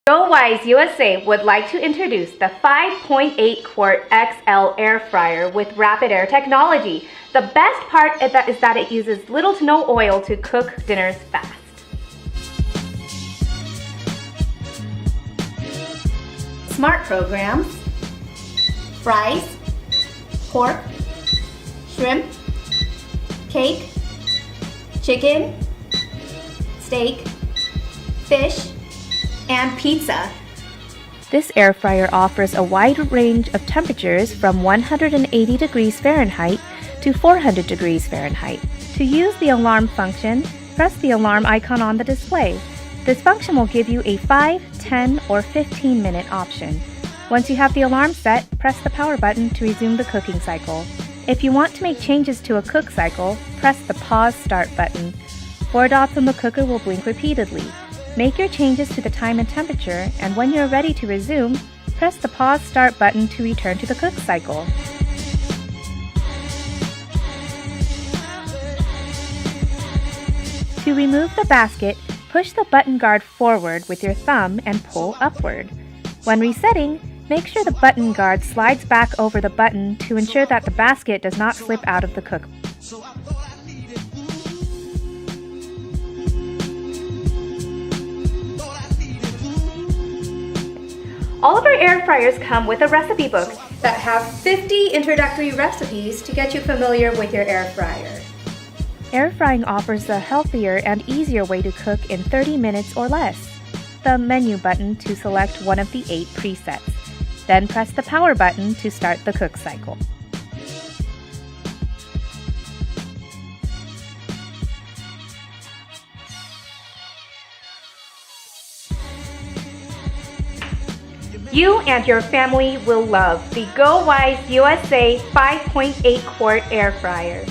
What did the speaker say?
GoWISE USA would like to introduce the 5.8 quart XL air fryer with rapid air technology. The best part is that it uses little to no oil to cook dinners fast. Smart programs, fries, pork, shrimp, cake, chicken, steak, fish, and pizza. This air fryer offers a wide range of temperatures from 180 degrees Fahrenheit to 400 degrees Fahrenheit. To use the alarm function, press the alarm icon on the display. This function will give you a 5, 10, or 15-minute option. Once you have the alarm set, press the power button to resume the cooking cycle. If you want to make changes to a cook cycle, press the pause start button. 4 dots on the cooker will blink repeatedly. Make your changes to the time and temperature, and when you're ready to resume, press the pause start button to return to the cook cycle. To remove the basket, push the button guard forward with your thumb and pull upward. When resetting, make sure the button guard slides back over the button to ensure that the basket does not slip out of the cook. All of our air fryers come with a recipe book that have 50 introductory recipes to get you familiar with your air fryer. Air frying offers a healthier and easier way to cook in 30 minutes or less. The menu button to select one of the 8 presets. Then press the power button to start the cook cycle. You and your family will love the GoWISE USA 5.8 quart air fryer.